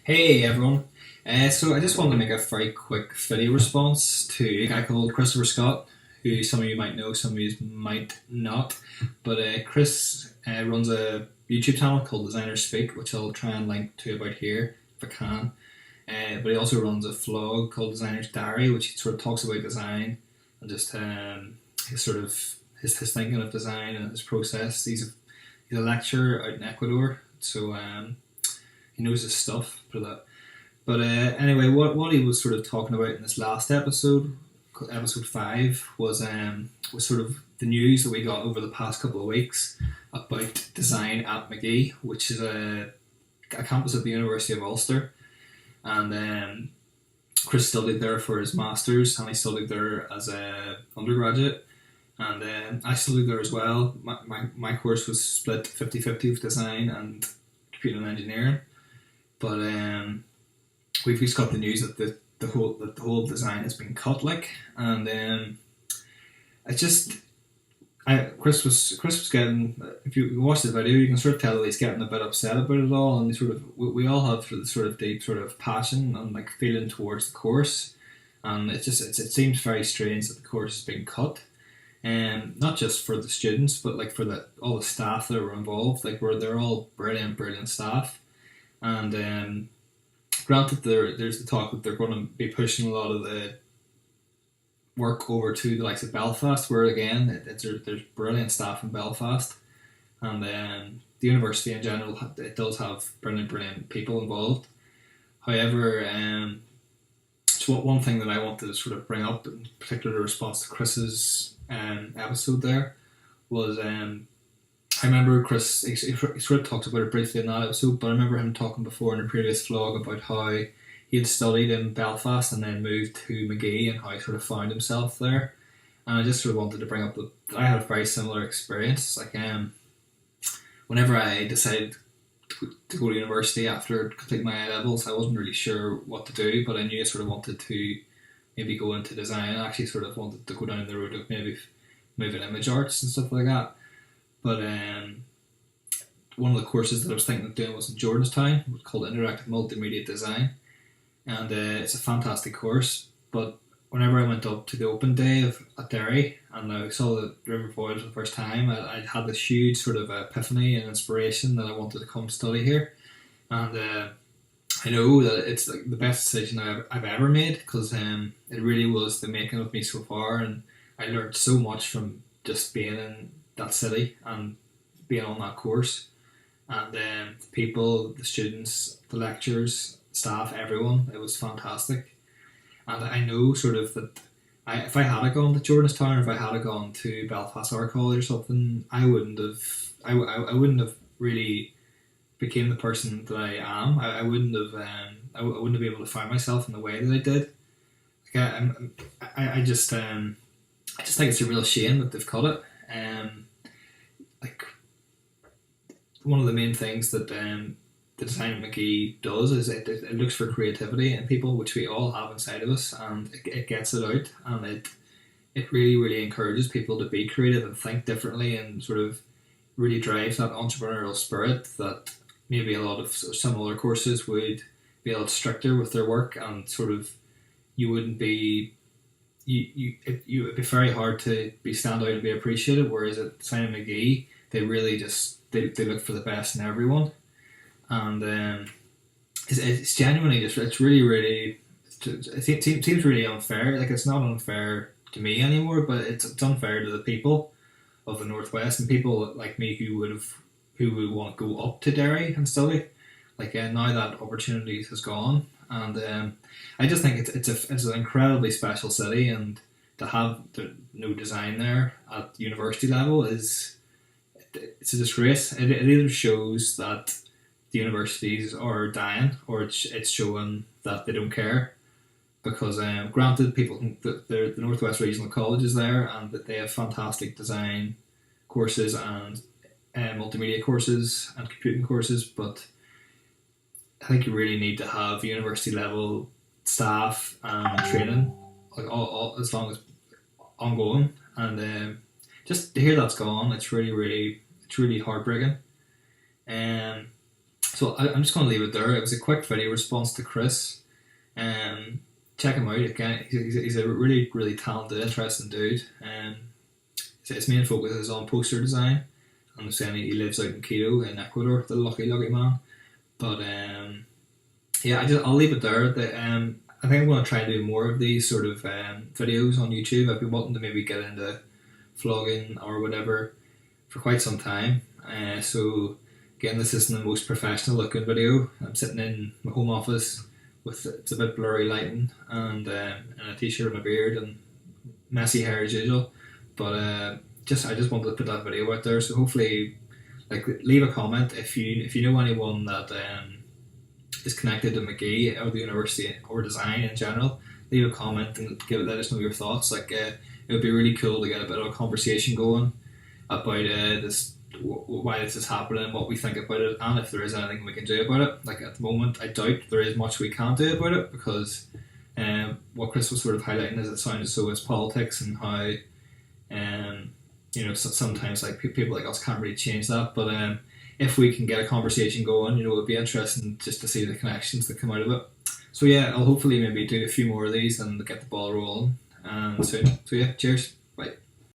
Hey everyone. So I just wanted to make a very quick video response to a guy called Christopher Scott, who some of you might know, some of you might not. But Chris runs a YouTube channel called Designers Speak, which I'll try and link to about here if I can. But he also runs a vlog called Designer's Diary, which he sort of talks about design and just his sort of his thinking of design and his process. He's a lecturer out in Ecuador, so he knows his stuff for that. But anyway, what he was sort of talking about in this last episode, episode 5, was sort of the news that we got over the past couple of weeks about design at Magee, which is a campus at the University of Ulster. And Chris studied there for his masters, and he studied there as a undergraduate. And I studied there as well. My course was split 50-50 with design and computing and engineering. But we've just got the news that the whole design has been cut, and it's just Chris was getting. If you watch the video, you can sort of tell that he's getting a bit upset about it all, and we all have sort of deep sort of passion and feeling towards the course, and it seems very strange that the course has been cut, and not just for the students, but for all the staff that were involved. They're all brilliant staff. And granted, there's the talk that they're going to be pushing a lot of the work over to the likes of Belfast, where again there's brilliant staff in Belfast, and the university in general, it does have brilliant people involved. However, so one thing that I wanted to sort of bring up, in particular in response to Chris's episode there, was I remember Chris, he sort of talked about it briefly in that episode, but I remember him talking before in a previous vlog about how he had studied in Belfast and then moved to Magee and how he sort of found himself there. And I just sort of wanted to bring up that I had a very similar experience. Whenever I decided to go to university after completing my A-levels, I wasn't really sure what to do, but I knew I sort of wanted to maybe go into design. I actually sort of wanted to go down the road of maybe moving image arts and stuff like that. But one of the courses that I was thinking of doing was in Jordanstown. It was called Interactive Multimedia Design, and it's a fantastic course. But whenever I went up to the open day at Derry and I saw the River Voyage for the first time, I had this huge sort of epiphany and inspiration that I wanted to come study here. And I know that it's the best decision I've ever made, because it really was the making of me so far, and I learned so much from just being in that city and being on that course, and the people, the students, the lecturers, staff, everyone, it was fantastic. And I know sort of that if I had gone to Jordanstown, or if I had gone to Belfast Art College or something, I wouldn't have really became the person that I am. I wouldn't have been able to find myself in the way that I did. I just think it's a real shame that they've cut it. One of the main things that the design at Magee does is it looks for creativity in people, which we all have inside of us, and it gets it out, and it really encourages people to be creative and think differently, and sort of really drives that entrepreneurial spirit that maybe a lot of some other courses would be a lot stricter with their work, and sort of you wouldn't be it would be very hard to stand out and be appreciated. Whereas at Design at Magee, they really just they look for the best in everyone, and it's genuinely just it seems really unfair. It's not unfair to me anymore, but it's unfair to the people of the Northwest and people like me who would want to go up to Derry and study. Now that opportunity has gone, and I just think it's an incredibly special city, and to have no design there at university level it's a disgrace. It either shows that the universities are dying, or it's showing that they don't care. Because granted, people think that the Northwest Regional College is there and that they have fantastic design courses and multimedia courses and computing courses, but I think you really need to have university level staff and training, all as long as ongoing. And just to hear that's gone, it's really heartbreaking. So I'm just going to leave it there. It was a quick video response to Chris. Check him out again. He's a really, really talented, interesting dude. His main focus is on poster design. I'm saying he lives out in Quito in Ecuador, the lucky man. But yeah, I'll leave it there. I think I'm going to try and do more of these sort of videos on YouTube. I've been wanting to maybe get into vlogging or whatever for quite some time. So again, this isn't the most professional looking video. I'm sitting in my home office with it's a bit blurry lighting and a t-shirt and a beard and messy hair as usual. But I just wanted to put that video out there. So hopefully, like, leave a comment if you know anyone that is connected to Magee or the university or design in general. Leave a comment and let us know your thoughts. Like, it would be really cool to get a bit of a conversation going about this, why this is happening, and what we think about it, and if there is anything we can do about it. Like, at the moment, I doubt there is much we can do about it, because what Chris was sort of highlighting is it sounded so it's politics and how sometimes like people like us can't really change that. But if we can get a conversation going, it'd be interesting just to see the connections that come out of it. So yeah, I'll hopefully maybe do a few more of these and get the ball rolling soon. So yeah, cheers, bye.